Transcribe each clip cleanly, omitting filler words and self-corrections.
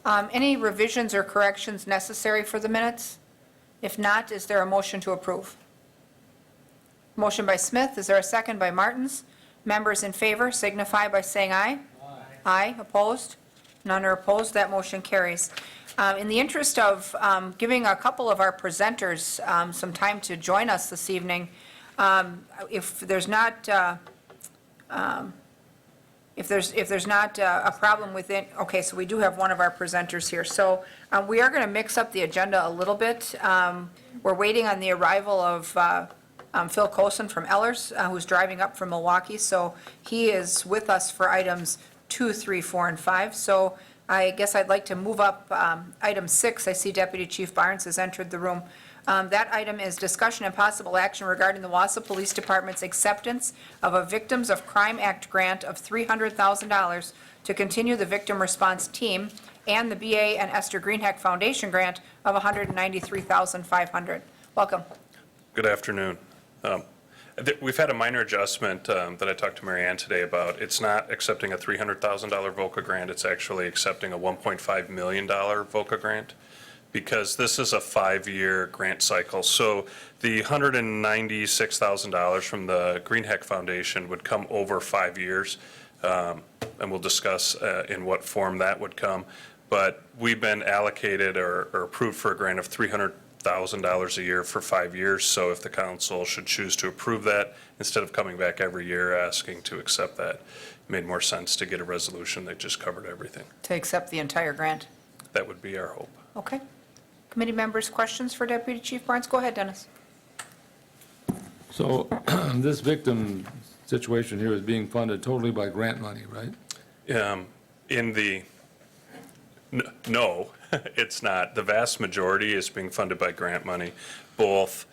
Any revisions or corrections necessary for the minutes? If not, is there a motion to approve? Motion by Smith, is there a second by Martins? Members in favor signify by saying aye. Aye, opposed? None are opposed, that motion carries. In the interest of giving a couple of our presenters some time to join us this evening, if there's not a problem with it, okay, so we do have one of our presenters here. So we are going to mix up the agenda a little bit. We're waiting on the arrival of Phil Coulson from Ellers, who's driving up from Milwaukee. So he is with us for items 2, 3, 4, and 5. So I guess I'd like to move up item 6. I see Deputy Chief Barnes has entered the room. That item is discussion and possible action regarding the Wausau Police Department's acceptance of a Victims of Crime Act grant of $300,000 to continue the victim response team and the BA and Esther Greenheck Foundation grant of $193,500. Welcome. Good afternoon. We've had a minor adjustment that I talked to Mary Ann today about. It's not accepting a $300,000 VOCA grant. It's actually accepting a $1.5 million VOCA grant, because this is a 5-year grant cycle. So the $196,000 from the Greenheck Foundation would come over 5 years, and we'll discuss in what form that would come. But we've been allocated or approved for a grant of $300,000 a year for 5 years. So if the council should choose to approve that, instead of coming back every year asking to accept that, it made more sense to get a resolution that just covered everything. To accept the entire grant. That would be our hope. Okay. Committee members, questions for Deputy Chief Barnes? Go ahead, Dennis. So this victim situation here is being funded totally by grant money, right? No, it's not. The vast majority is being funded by grant money, both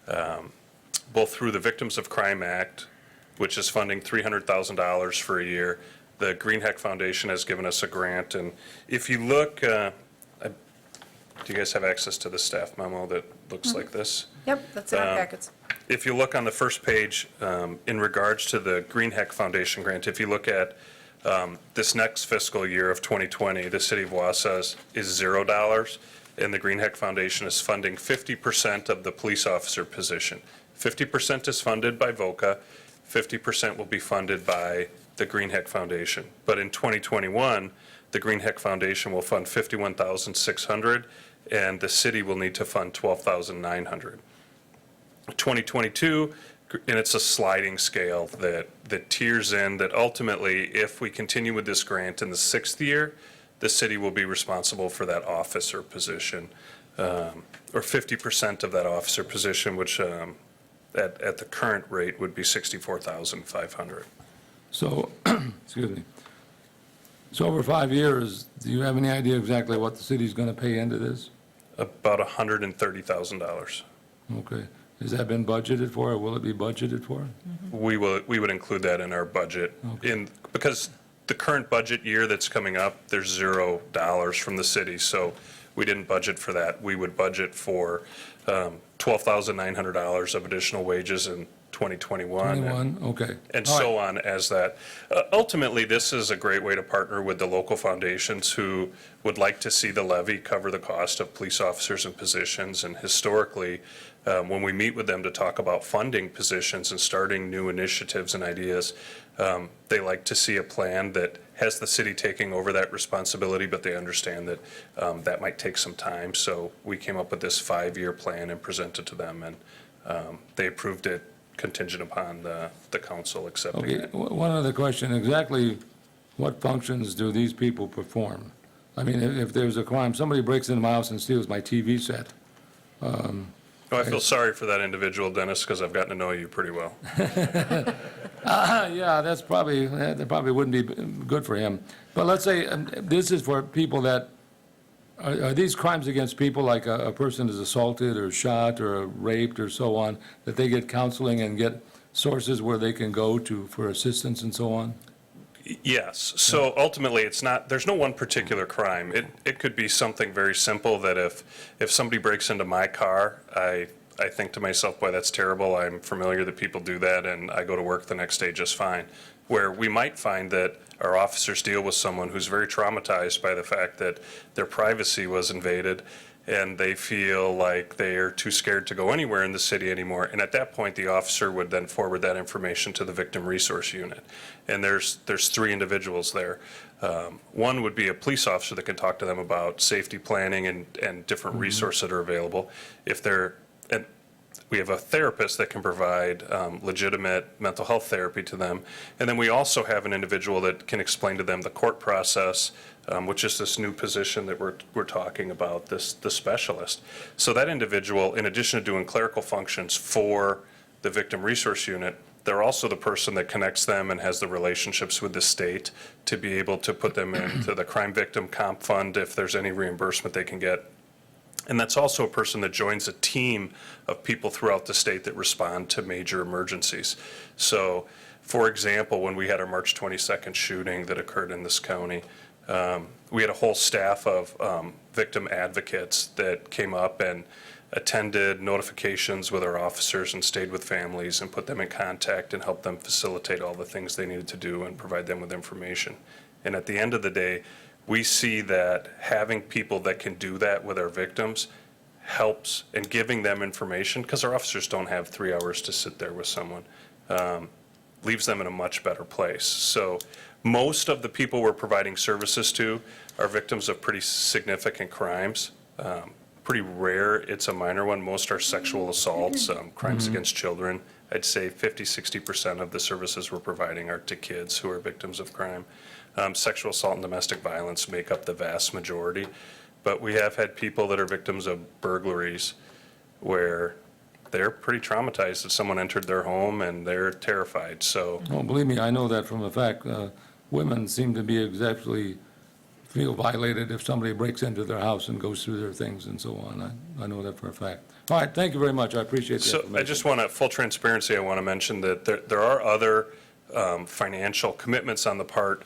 through the Victims of Crime Act, which is funding $300,000 for a year. The Greenheck Foundation has given us a grant, and if you look, do you guys have access to the staff memo that looks like this? Yep, that's in our packets. If you look on the first page, in regards to the Greenheck Foundation grant, if you look at this next fiscal year of 2020, the city of Wausau is $0, and the Greenheck Foundation is funding 50% of the police officer position. 50% is funded by VOCA, 50% will be funded by the Greenheck Foundation. But in 2021, the Greenheck Foundation will fund $51,600, and the city will need to fund $12,900. 2022, and it's a sliding scale that tiers in, that ultimately, if we continue with this grant in the 6th year, the city will be responsible for that officer position, or 50% of that officer position, which at the current rate would be $64,500. So, excuse me. So over 5 years, do you have any idea exactly what the city's going to pay into this? About $130,000. Okay. Has that been budgeted for, or will it be budgeted for? We would include that in our budget. Okay. Because the current budget year that's coming up, there's $0 from the city, so we didn't budget for that. We would budget for $12,900 of additional wages in 2021. Okay. And All so right. on as that. Ultimately, this is a great way to partner with the local foundations who would like to see the levy cover the cost of police officers and positions. And historically, when we meet with them to talk about funding positions and starting new initiatives and ideas, they like to see a plan that has the city taking over that responsibility, but they understand that that might take some time. So we came up with this 5-year plan and presented to them, and they approved it contingent upon the council accepting Okay, it. one other question. Exactly what functions do these people perform? I mean, if there's a crime, somebody breaks into my house and steals my TV set. I feel sorry for that individual, Dennis, because I've gotten to know you pretty well. Yeah, that probably wouldn't be good for him. But let's say this is for people that, are these crimes against people, like a person is assaulted or shot or raped or so on, that they get counseling and get sources where they can go to for assistance and so on? Yes. So ultimately, it's not, there's no one particular crime. It could be something very simple that if somebody breaks into my car, I think to myself, boy, that's terrible. I'm familiar that people do that, and I go to work the next day just fine. where we might find that our officers deal with someone who's very traumatized by the fact that their privacy was invaded, and they feel like they are too scared to go anywhere in the city anymore. And at that point, the officer would then forward that information to the Victim Resource Unit. And there's 3 individuals there. One would be a police officer that can talk to them about safety planning and different resources that are available. And we have a therapist that can provide legitimate mental health therapy to them. And then we also have an individual that can explain to them the court process, which is this new position that we're talking about, the specialist. So that individual, in addition to doing clerical functions for the Victim Resource Unit, they're also the person that connects them and has the relationships with the state to be able to put them into the Crime Victim Comp Fund if there's any reimbursement they can get. And that's also a person that joins a team of people throughout the state that respond to major emergencies. So, for example, when we had our March 22nd shooting that occurred in this county, we had a whole staff of victim advocates that came up and attended notifications with our officers and stayed with families and put them in contact and helped them facilitate all the things they needed to do and provide them with information. And at the end of the day, we see that having people that can do that with our victims helps, and giving them information, because our officers don't have 3 hours to sit there with someone, leaves them in a much better place. So most of the people we're providing services to are victims of pretty significant crimes. Pretty rare it's a minor one. Most are sexual assaults, crimes against children. I'd say 50-60% of the services we're providing are to kids who are victims of crime. Sexual assault and domestic violence make up the vast majority, but we have had people that are victims of burglaries where they're pretty traumatized that someone entered their home and they're terrified. So Oh, believe me, I know that from a fact. Women seem to be exactly feel violated if somebody breaks into their house and goes through their things and so on. I know that for a fact. All right, thank you very much. I appreciate the So information. I just want to, full transparency, I want to mention that there are other financial commitments on the part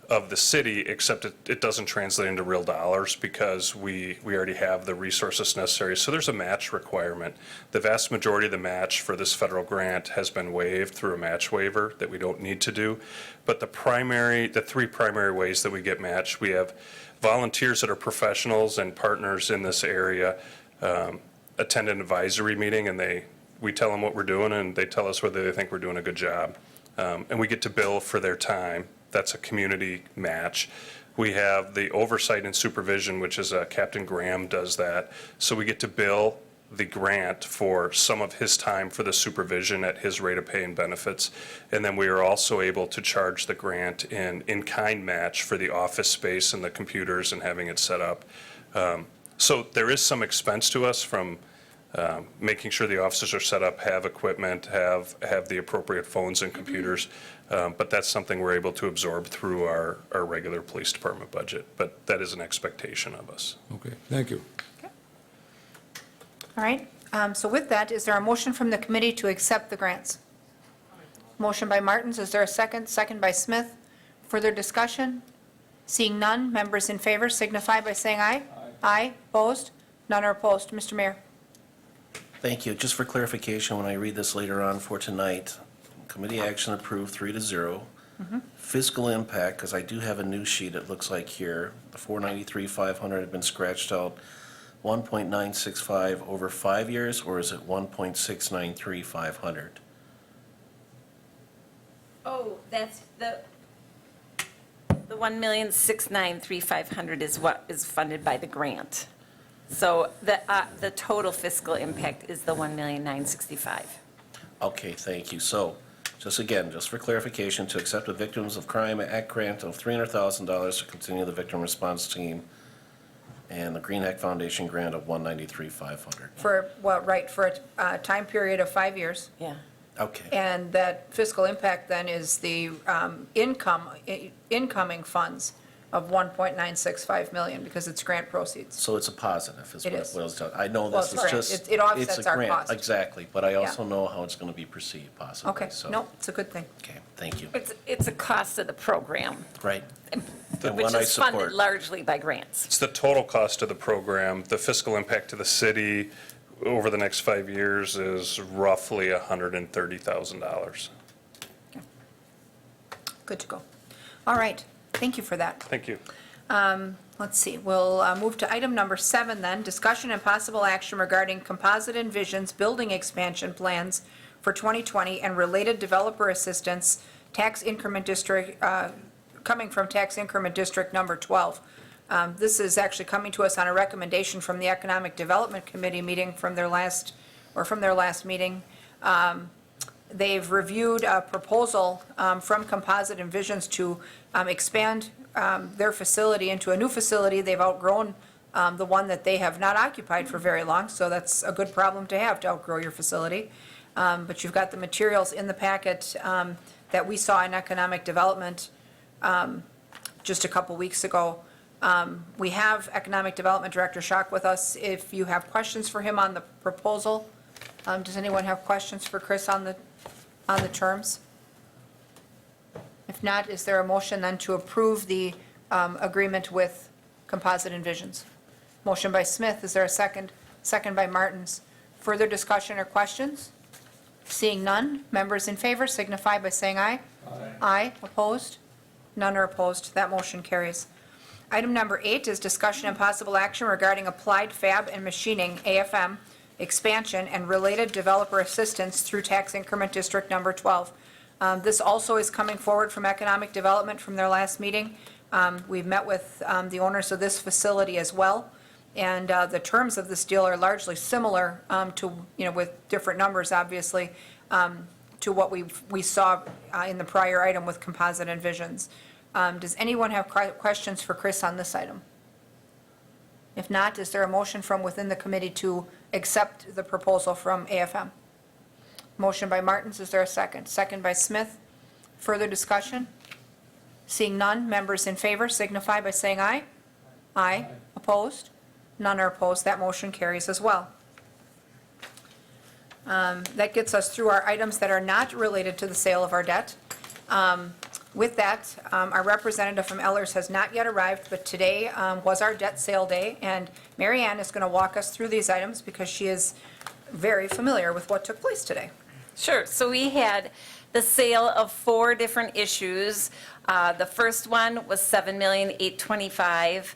of the city, except it doesn't translate into real dollars because we already have the resources necessary. So there's a match requirement. The vast majority of the match for this federal grant has been waived through a match waiver that we don't need to do. But the 3 primary ways that we get matched, we have volunteers that are professionals and partners in this area attend an advisory meeting, and we tell them what we're doing, and they tell us whether they think we're doing a good job. And we get to bill for their time. That's a community match. We have the oversight and supervision, which is Captain Graham does that. So we get to bill the grant for some of his time for the supervision at his rate of pay and benefits. And then we are also able to charge the grant in-kind match for the office space and the computers and having it set up. So there is some expense to us from making sure the officers are set up, have equipment, have the appropriate phones and computers. But that's something we're able to absorb through our regular police department budget. But that is an expectation of us. Okay, thank you. All right, so with that, is there a motion from the committee to accept the grants? Motion by Martins, is there a second? Second by Smith. Further discussion? Seeing none, members in favor signify by saying aye. Aye, opposed? None are opposed. Mr. Mayor. Thank you. Just for clarification, when I read this later on for tonight, committee action approved 3-0. Fiscal impact, because I do have a new sheet, it looks like here, the 493,500 had been scratched out, 1.965 over 5 years, or is it 1.693,500? Oh, that's the 1,693,500 is what is funded by the grant. So the total fiscal impact is the 1,965,000. Okay, thank you. So, just for clarification, to accept the Victims of Crime Act grant of $300,000 to continue the victim response team, and the Green Act Foundation grant of $193,500. For, well, right, for a time period of 5 years. Yeah. Okay, And that fiscal impact then is the incoming funds of 1.965 million because it's grant proceeds. so it's a positive, is It what is. it boils down. I know Well, this it's is grant. just. It offsets it's a our grant, cost. Exactly, but I Yeah. also know how it's going to be perceived possibly. Okay, so- no, it's a good thing. Okay, thank you. It's a cost of the program, Right. And which one I is funded support. largely by grants. It's the total cost of the program. The fiscal impact to the city over the next 5 years is roughly $130,000. Good to go. All right, thank you for that. Thank you. Let's see, we'll move to item number 7 then, discussion and possible action regarding Composite Envision's building expansion plans for 2020 and related developer assistance, tax increment district, coming from tax increment district number 12. This is actually coming to us on a recommendation from the Economic Development Committee meeting from their last meeting. They've reviewed a proposal from Composite Envisions to expand their facility into a new facility. They've outgrown the one that they have not occupied for very long, so that's a good problem to have, to outgrow your facility. But you've got the materials in the packet that we saw in Economic Development just a couple weeks ago. We have Economic Development Director Schock with us. If you have questions for him on the proposal, does anyone have questions for Chris on the terms? If not, is there a motion then to approve the agreement with Composite Envisions? Motion by Smith, is there a second? Second by Martins. Further discussion or questions? Seeing none, members in favor signify by saying aye. Aye. Aye, opposed? None are opposed, that motion carries. Item number 8 is discussion and possible action regarding Applied Fab and Machining, AFM, expansion and related developer assistance through tax increment district number 12. This also is coming forward from Economic Development from their last meeting. We've met with the owners of this facility as well, and the terms of this deal are largely similar to, with different numbers, obviously, to what we saw in the prior item with Composite Envisions. Does anyone have questions for Chris on this item? If not, is there a motion from within the committee to accept the proposal from AFM? Motion by Martins, is there a second? Second by Smith. Further discussion? Seeing none, members in favor signify by saying aye. Aye. Opposed? None are opposed, that motion carries as well. That gets us through our items that are not related to the sale of our debt. With that, our representative from Ellers has not yet arrived, but today was our debt sale day, and Mary Ann is going to walk us through these items because she is very familiar with what took place today. Sure. So we had the sale of 4 different issues. The first one was $7,825,000.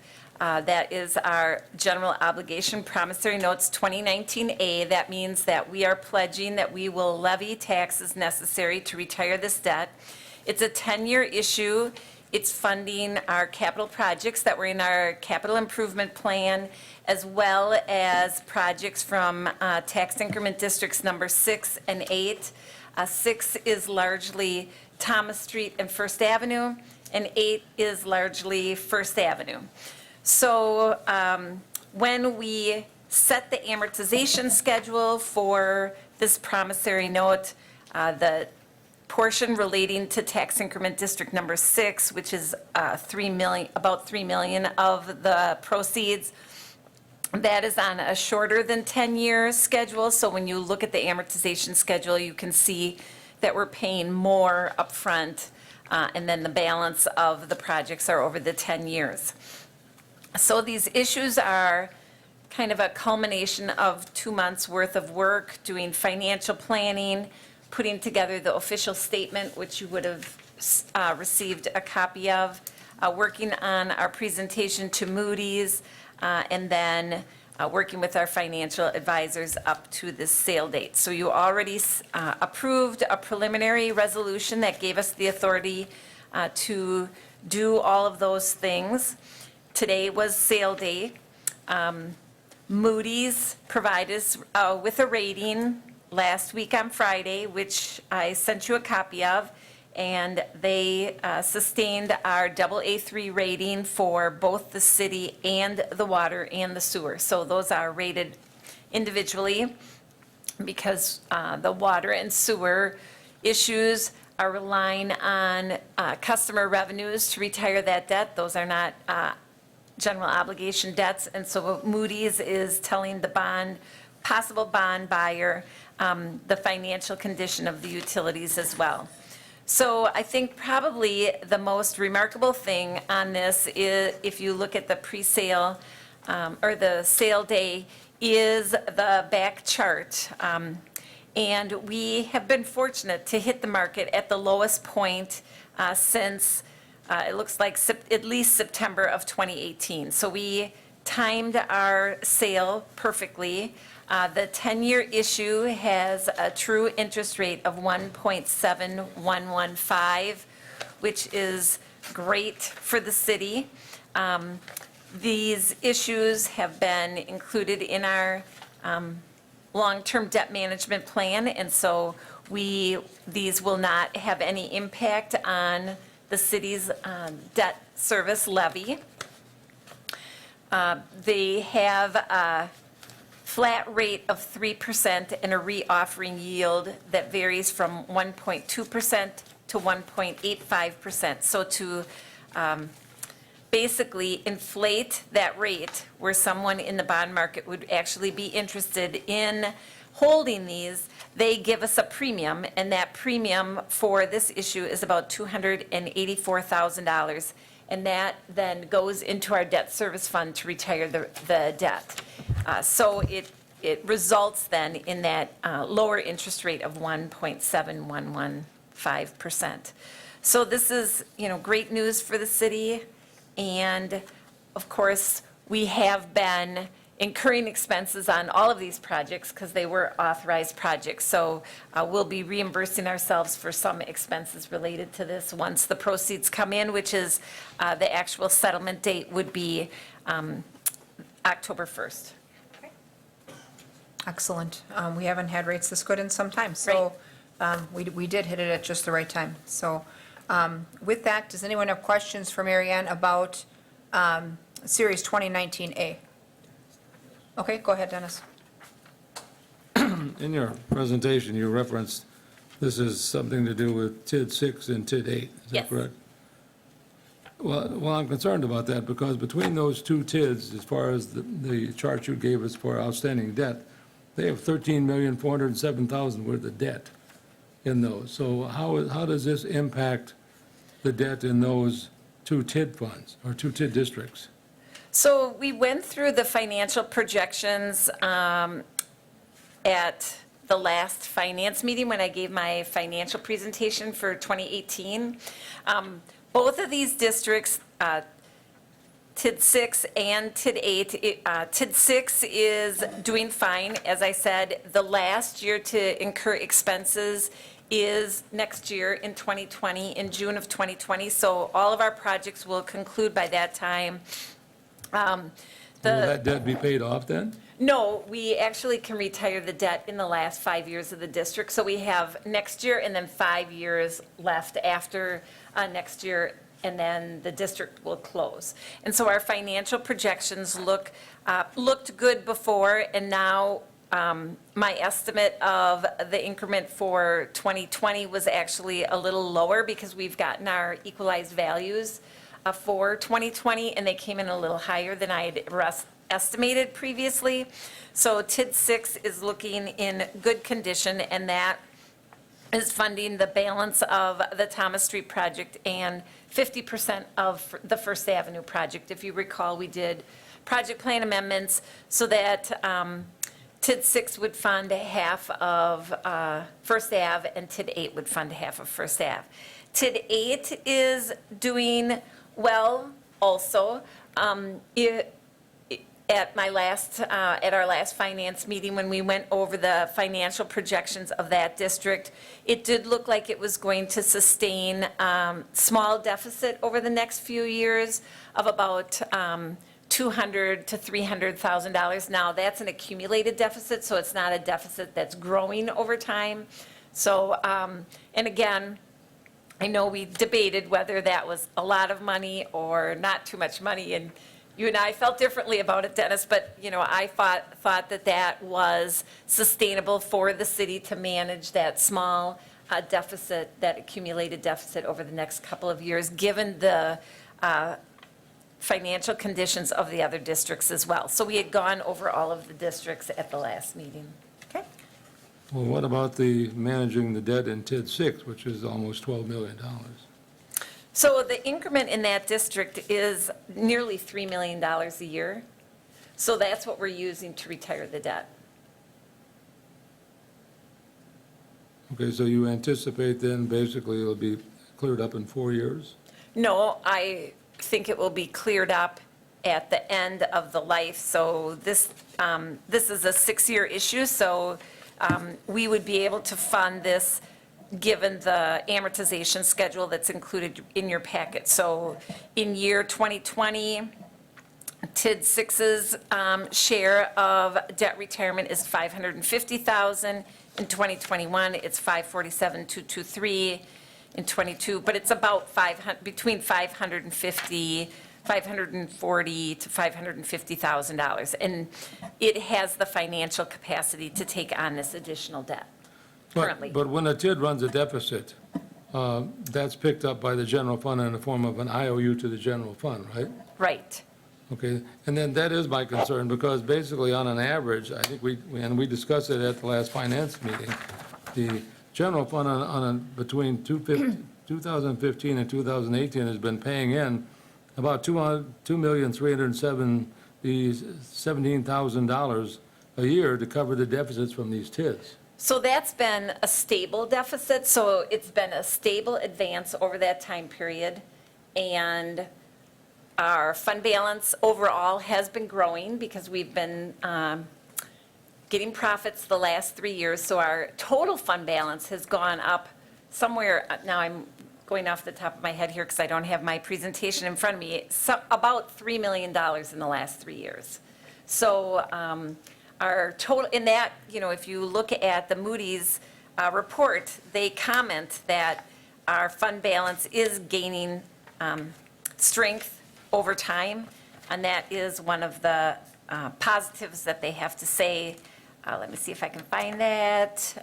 That is our general obligation promissory notes 2019A. That means that we are pledging that we will levy taxes necessary to retire this debt. It's a 10-year issue. It's funding our capital projects that were in our capital improvement plan, as well as projects from tax increment districts number 6 and 8. 6 is largely Thomas Street and First Avenue, and 8 is largely First Avenue. So when we set the amortization schedule for this promissory note, the portion relating to tax increment district number 6, which is about $3 million of the proceeds, that is on a shorter than 10-year schedule. So when you look at the amortization schedule, you can see that we're paying more upfront, and then the balance of the projects are over the 10 years. So these issues are kind of a culmination of 2 months' worth of work, doing financial planning, putting together the official statement, which you would have received a copy of, working on our presentation to Moody's, and then working with our financial advisors up to this sale date. So you already approved a preliminary resolution that gave us the authority to do all of those things. Today was sale day. Moody's provided us with a rating last week on Friday, which I sent you a copy of, and they sustained our AA3 rating for both the city and the water and the sewer. So those are rated individually because the water and sewer issues are relying on customer revenues to retire that debt. Those are not general obligation debts, and so Moody's is telling the possible bond buyer the financial condition of the utilities as well. So I think probably the most remarkable thing on this is, if you look at the pre-sale or the sale day, is the back chart. And we have been fortunate to hit the market at the lowest point since, it looks like at least September of 2018. So we timed our sale perfectly. The 10-year issue has a true interest rate of 1.7115, which is great for the city. These issues have been included in our long-term debt management plan, and so these will not have any impact on the city's debt service levy. They have a flat rate of 3% and a reoffering yield that varies from 1.2% to 1.85%. So to basically inflate that rate where someone in the bond market would actually be interested in holding these, they give us a premium, and that premium for this issue is about $284,000. And that then goes into our debt service fund to retire the debt. So it results then in that lower interest rate of 1.7115%. So this is, great news for the city. And of course, we have been incurring expenses on all of these projects because they were authorized projects. So we'll be reimbursing ourselves for some expenses related to this once the proceeds come in, which is the actual settlement date would be October 1st. Excellent. We haven't had rates this good in some time, so we did hit it at just the right time. So with that, does anyone have questions for Mary Ann about Series 2019A? Okay, go ahead, Dennis. In your presentation, you referenced this is something to do with TID 6 and TID 8, is that Yes. correct? Well, I'm concerned about that because between those two TIDs, as far as the chart you gave us for outstanding debt, they have $13,407,000 worth of debt in those. So how does this impact the debt in those two TID funds or two TID districts? So we went through the financial projections at the last finance meeting when I gave my financial presentation for 2018. Both of these districts, TID 6 and TID 8, TID 6 is doing fine. As I said, the last year to incur expenses is next year in 2020, in June of 2020. So all of our projects will conclude by that time. Will that debt be paid off then? No, we actually can retire the debt in the last 5 years of the district. So we have next year and then 5 years left after next year, and then the district will close. And so our financial projections looked good before, and now my estimate of the increment for 2020 was actually a little lower because we've gotten our equalized values for 2020, and they came in a little higher than I had estimated previously. So TID 6 is looking in good condition, and that is funding the balance of the Thomas Street project and 50% of the First Avenue project. If you recall, we did project plan amendments so that TID 6 would fund half of First Ave, and TID 8 would fund half of First Ave. TID 8 is doing well also. At our last finance meeting, when we went over the financial projections of that district, it did look like it was going to sustain small deficit over the next few years of about $200,000 to $300,000. Now, that's an accumulated deficit, so it's not a deficit that's growing over time. So, and again, I know we debated whether that was a lot of money or not too much money, and you and I felt differently about it, Dennis, but, I thought that was sustainable for the city to manage that small deficit, that accumulated deficit over the next couple of years, given the financial conditions of the other districts as well. So we had gone over all of the districts at the last meeting. Okay. Well, what about the managing the debt in TID 6, which is almost $12 million? So the increment in that district is nearly $3 million a year. So that's what we're using to retire the debt. Okay, so you anticipate then basically it'll be cleared up in 4 years? No, I think it will be cleared up at the end of the life. So this is a 6-year issue, so we would be able to fund this given the amortization schedule that's included in your packet. So in year 2020, TID 6's share of debt retirement is $550,000. In 2021, it's $547,223. In '22, but it's about between $540 to $550,000, and it has the financial capacity to take on this additional debt currently. But when a TID runs a deficit, that's picked up by the general fund in the form of an IOU to the general fund, right? Right. Okay, and then that is my concern, because basically on an average, I think we discussed it at the last finance meeting, the general fund between 2015 and 2018 has been paying in about $2,317,000 a year to cover the deficits from these TIDs. So that's been a stable deficit, so it's been a stable advance over that time period, and our fund balance overall has been growing because we've been getting profits the last 3 years, so our total fund balance has gone up somewhere, now I'm going off the top of my head here because I don't have my presentation in front of me, about $3 million in the last 3 years. So our total, in that, if you look at the Moody's report, they comment that our fund balance is gaining strength over time, and that is one of the positives that they have to say. Let me see if I can find that.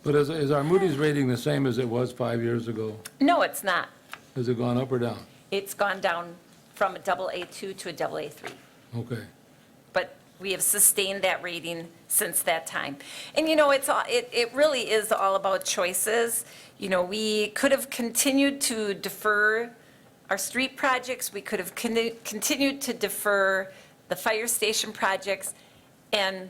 But is our Moody's rating the same as it was 5 years ago? No, it's not. Has it gone up or down? It's gone down from a AA2 to a AA3. Okay. But we have sustained that rating since that time. And it really is all about choices. We could have continued to defer our street projects. We could have continued to defer the fire station projects. And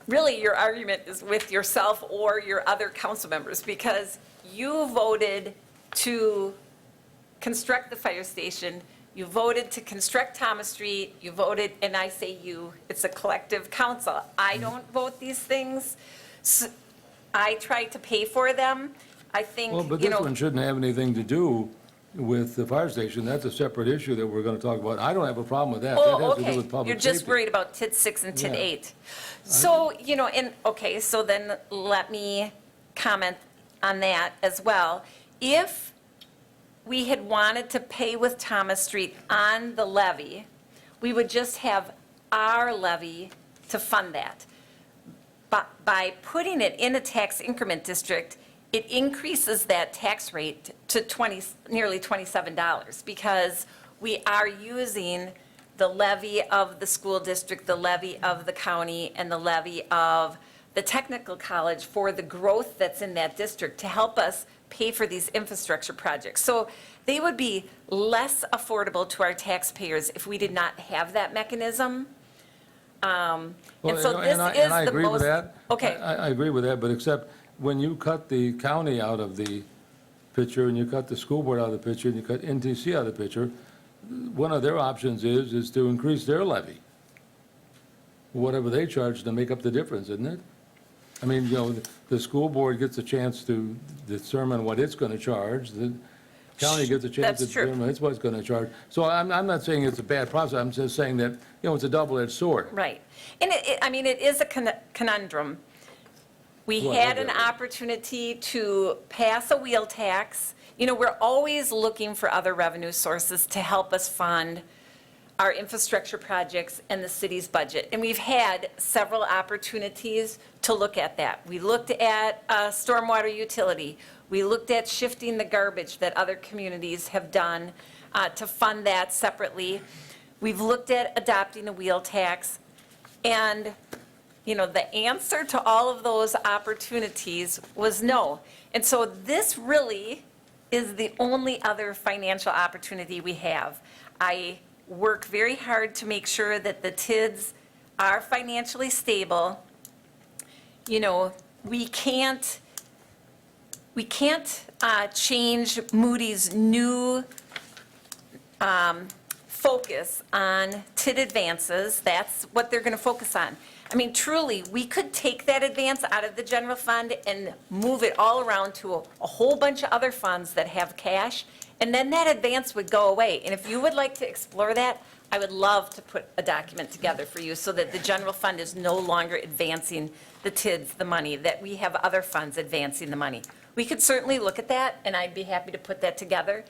really, your argument is with yourself or your other council members, because you voted to construct the fire station, you voted to construct Thomas Street, you voted, and I say you, it's a collective council. I don't vote these things. I try to pay for them. I think, Well, but this one shouldn't have anything to do with the fire station. That's a separate issue that we're going to talk about. I don't have a problem with that. That Oh, has to do okay. with public You're just safety. worried about TID 6 and TID Yeah. 8. So, okay, so then let me comment on that as well. If we had wanted to pay with Thomas Street on the levy, we would just have our levy to fund that. But by putting it in a tax increment district, it increases that tax rate to nearly $27, because we are using the levy of the school district, the levy of the county, and the levy of the technical college for the growth that's in that district to help us pay for these infrastructure projects. So they would be less affordable to our taxpayers if we did not have that mechanism. And so this and is I the agree with most. that. Okay. I agree with that, but except when you cut the county out of the picture, and you cut the school board out of the picture, and you cut NTC out of the picture, one of their options is to increase their levy. Whatever they charge to make up the difference, isn't it? I mean, the school board gets a chance to determine what it's going to charge. The county gets a chance to That's true. determine what it's going to charge. So I'm not saying it's a bad process. I'm just saying that, it's a double-edged sword. Right. And it is a conundrum. We Well, had an whatever. opportunity to pass a wheel tax. We're always looking for other revenue sources to help us fund our infrastructure projects and the city's budget. And we've had several opportunities to look at that. We looked at stormwater utility. We looked at shifting the garbage that other communities have done to fund that separately. We've looked at adopting a wheel tax. And, the answer to all of those opportunities was no. And so this really is the only other financial opportunity we have. I work very hard to make sure that the TIDs are financially stable. We can't we can't change Moody's new focus on TID advances. That's what they're going to focus on. I mean, truly, we could take that advance out of the general fund and move it all around to a whole bunch of other funds that have cash, and then that advance would go away. And if you would like to explore that, I would love to put a document together for you so that the general fund is no longer advancing the TIDs, the money, that we have other funds advancing the money. We could certainly look at that, and I'd be happy to put that together.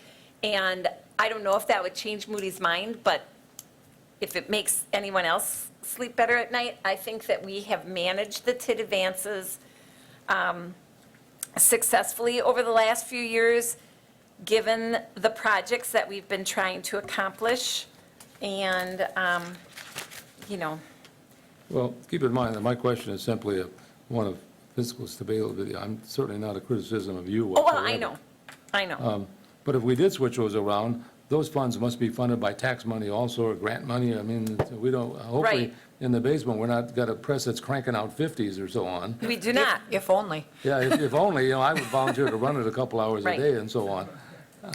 And I don't know if that would change Moody's mind, but if it makes anyone else sleep better at night, I think that we have managed the TID advances successfully over the last few years, given the projects that we've been trying to accomplish. And, you know, Well, keep in mind that my question is simply one of fiscal stability. I'm certainly not a criticism of you oh, whatsoever. well, I know. But if we did switch those around, those funds must be funded by tax money also, or grant money. I mean, we don't, hopefully, Right. in the basement, we're not got a press that's cranking out 50s or so on. We do not. If only. Yeah, if only, you know, I would volunteer to run it a couple hours a Right. day and so on.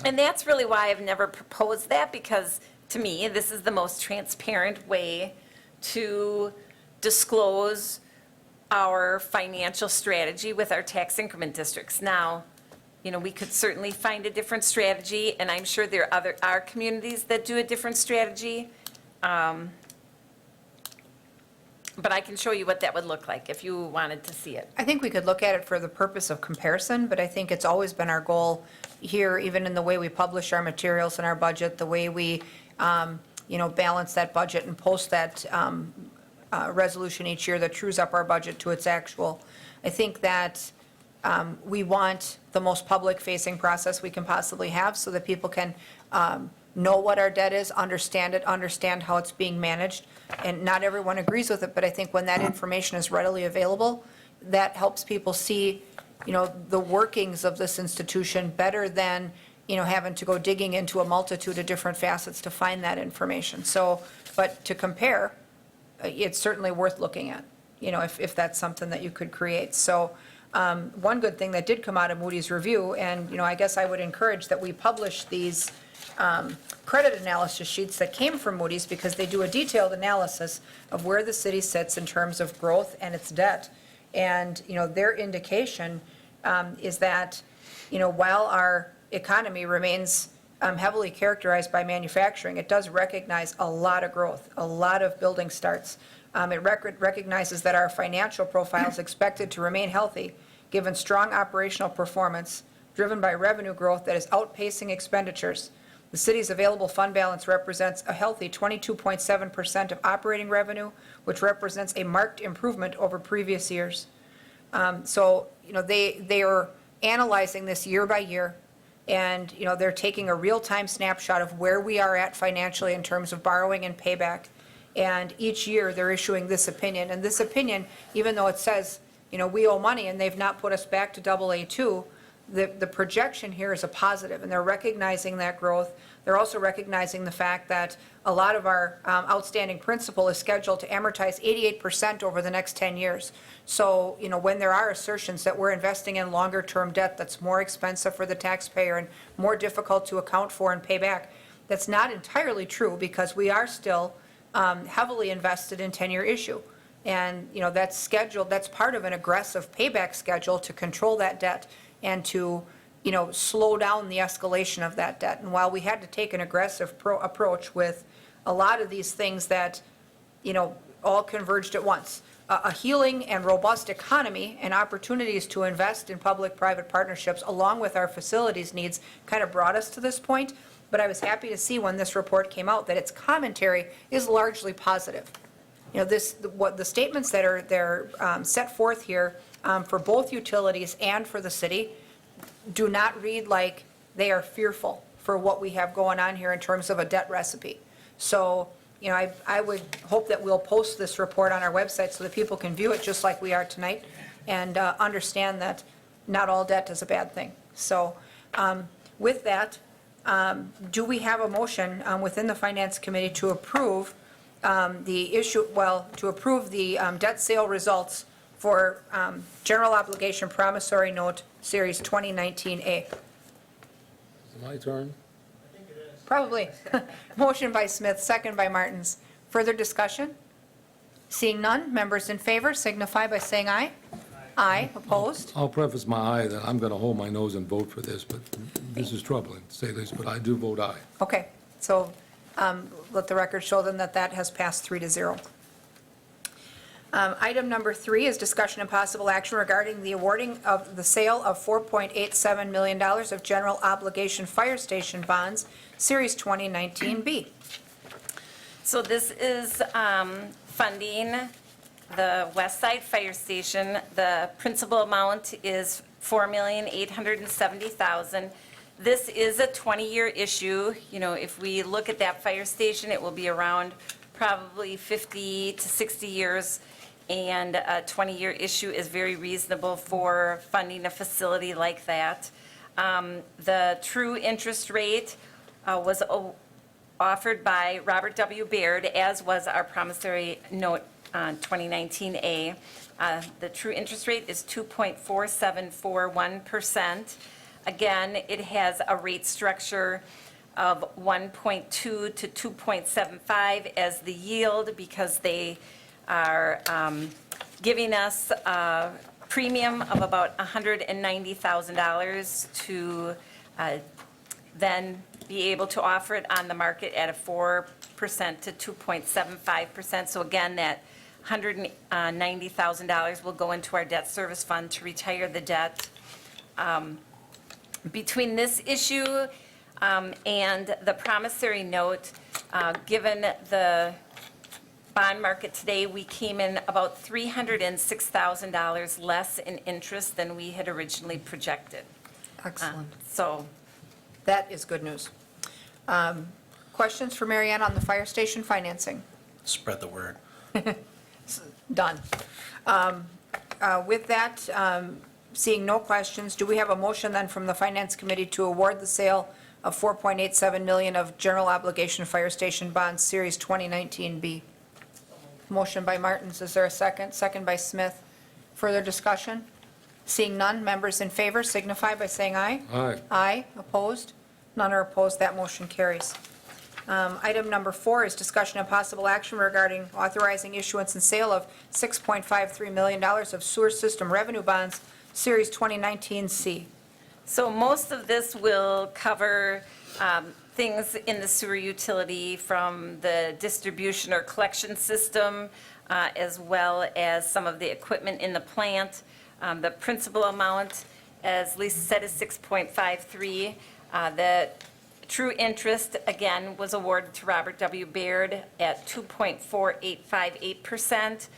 And that's really why I've never proposed that, because to me, this is the most transparent way to disclose our financial strategy with our tax increment districts. Now, you know, we could certainly find a different strategy, and I'm sure there are communities that do a different strategy. But I can show you what that would look like if you wanted to see it. I think we could look at it for the purpose of comparison, but I think it's always been our goal here, even in the way we publish our materials and our budget, the way we, balance that budget and post that resolution each year that trues up our budget to its actual. I think that we want the most public-facing process we can possibly have so that people can know what our debt is, understand it, understand how it's being managed. And not everyone agrees with it, but I think when that information is readily available, that helps people see, the workings of this institution better than, having to go digging into a multitude of different facets to find that information. So, but to compare, it's certainly worth looking at, if that's something that you could create. So one good thing that did come out of Moody's review, and, I guess I would encourage that we publish these credit analysis sheets that came from Moody's, because they do a detailed analysis of where the city sits in terms of growth and its debt. And, their indication is that, while our economy remains heavily characterized by manufacturing, it does recognize a lot of growth, a lot of building starts. It recognizes that our financial profile is expected to remain healthy, given strong operational performance driven by revenue growth that is outpacing expenditures. The city's available fund balance represents a healthy 22.7% of operating revenue, which represents a marked improvement over previous years. So, they are analyzing this year by year, and, they're taking a real-time snapshot of where we are at financially in terms of borrowing and payback. And each year, they're issuing this opinion. And this opinion, even though it says, we owe money and they've not put us back to AA2, the projection here is a positive, and they're recognizing that growth. They're also recognizing the fact that a lot of our outstanding principal is scheduled to amortize 88% over the next 10 years. So, when there are assertions that we're investing in longer-term debt that's more expensive for the taxpayer and more difficult to account for and pay back, that's not entirely true, because we are still heavily invested in 10-year issue. And, that's scheduled, that's part of an aggressive payback schedule to control that debt and to, slow down the escalation of that debt. And while we had to take an aggressive approach with a lot of these things that, all converged at once, a healing and robust economy and opportunities to invest in public-private partnerships along with our facilities needs kind of brought us to this point. But I was happy to see when this report came out that its commentary is largely positive. What the statements that are they're set forth here for both utilities and for the city do not read like they are fearful for what we have going on here in terms of a debt recipe. So, I would hope that we'll post this report on our website so that people can view it just like we are tonight and understand that not all debt is a bad thing. So with that, do we have a motion within the Finance Committee to approve to approve the debt sale results for general obligation promissory note Series 2019A. Is it my turn? Probably. Motion by Smith, second by Martins. Further discussion? Seeing none, members in favor signify by saying aye. Aye, opposed? I'll preface my aye that I'm going to hold my nose and vote for this, but this is troubling, to say the least, but I do vote aye. Okay, so let the record show then that that has passed 3-0. Item number 3 is discussion and possible action regarding the awarding of the sale of $4.87 million of general obligation fire station bonds, Series 2019B. So this is funding the West Side Fire Station. The principal amount is $4,870,000. This is a 20-year issue. You know, if we look at that fire station, it will be around probably 50 to 60 years. And a 20-year issue is very reasonable for funding a facility like that. The true interest rate was offered by Robert W. Baird, as was our promissory note on 2019A. The true interest rate is 2.4741%. Again, it has a rate structure of 1.2 to 2.75 as the yield, because they are giving us a premium of about $190,000 to then be able to offer it on the market at a 4% to 2.75%. So again, that $190,000 will go into our debt service fund to retire the debt. Between this issue and the promissory note, given the bond market today, we came in about $306,000 less in interest than we had originally projected. Excellent. So, That is good news. Questions for Mary Ann on the fire station financing? Spread the word. Done. With that, seeing no questions, do we have a motion then from the Finance Committee to award the sale of $4.87 million of general obligation fire station bonds, Series 2019B? Motion by Martins, is there a second? Second by Smith. Further discussion? Seeing none, members in favor signify by saying aye. Aye. Aye, opposed? None are opposed, that motion carries. Item number 4 is discussion and possible action regarding authorizing issuance and sale of $6.53 million of sewer system revenue bonds, Series 2019C. so most of this will cover things in the sewer utility, from the distribution or collection system, as well as some of the equipment in the plant. The principal amount, as Lisa said, is 6.53. The true interest, again, was awarded to Robert W. Baird at 2.4858%.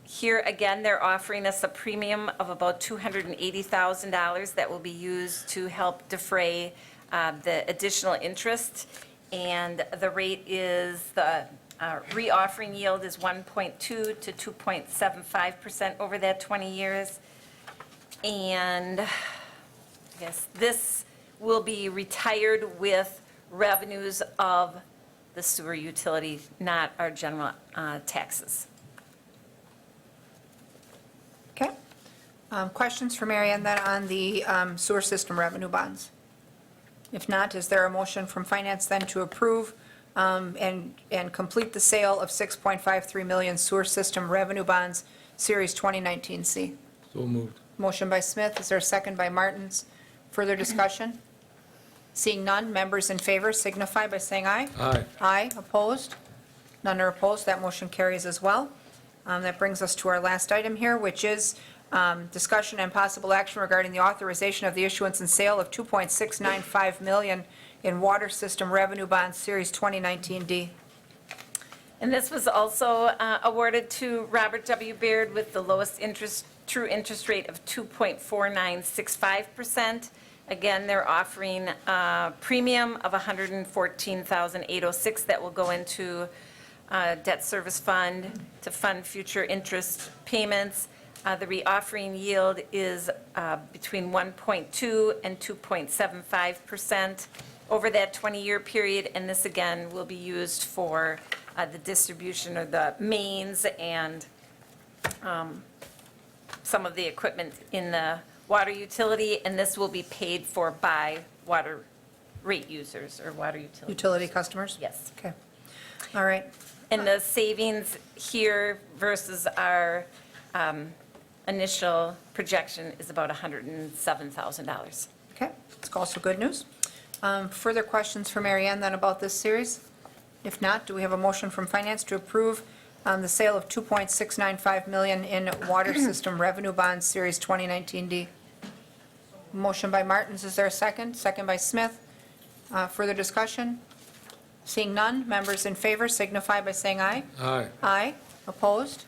Here, again, they're offering us a premium of about $280,000 that will be used to help defray the additional interest. And the rate is, the reoffering yield is 1.2 to 2.75% over that 20 years. And yes, this will be retired with revenues of the sewer utility, not our general taxes. Okay. Questions for Mary Ann then on the sewer system revenue bonds? If not, is there a motion from Finance then to approve and complete the sale of 6.53 million sewer system revenue bonds, Series 2019C? So moved. Motion by Smith, is there a second by Martins? Further discussion? Seeing none, members in favor signify by saying aye. Aye. Aye, opposed? None are opposed, that motion carries as well. That brings us to our last item here, which is discussion and possible action regarding the authorization of the issuance and sale of $2.695 million in water system revenue bonds, Series 2019D. And this was also awarded to Robert W. Baird with the lowest true interest rate of 2.4965%. Again, they're offering a premium of $114,806 that will go into debt service fund to fund future interest payments. The reoffering yield is between 1.2 and 2.75% over that 20-year period, and this again will be used for the distribution of the mains and some of the equipment in the water utility, and this will be paid for by water rate users or water utility. Utility customers? Yes. Okay. All right. And the savings here versus our initial projection is about $107,000. Okay, it's also good news. Further questions for Mary Ann then about this series? If not, do we have a motion from Finance to approve the sale of $2.695 million in water system revenue bonds, Series 2019D? Motion by Martins, is there a second? Second by Smith. Further discussion? Seeing none, members in favor signify by saying aye. Aye. Aye. Opposed?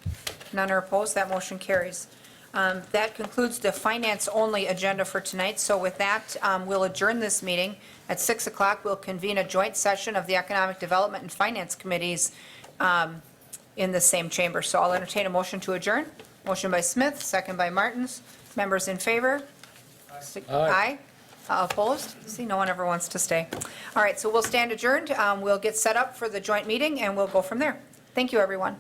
None are opposed, that motion carries. That concludes the finance-only agenda for tonight, so with that, we'll adjourn this meeting. At 6 o'clock, we'll convene a joint session of the Economic Development and Finance Committees in the same chamber. So I'll entertain a motion to adjourn. Motion by Smith, second by Martins. Members in favor? Aye. Opposed? See, no one ever wants to stay. All right, so we'll stand adjourned. We'll get set up for the joint meeting, and we'll go from there. Thank you, everyone.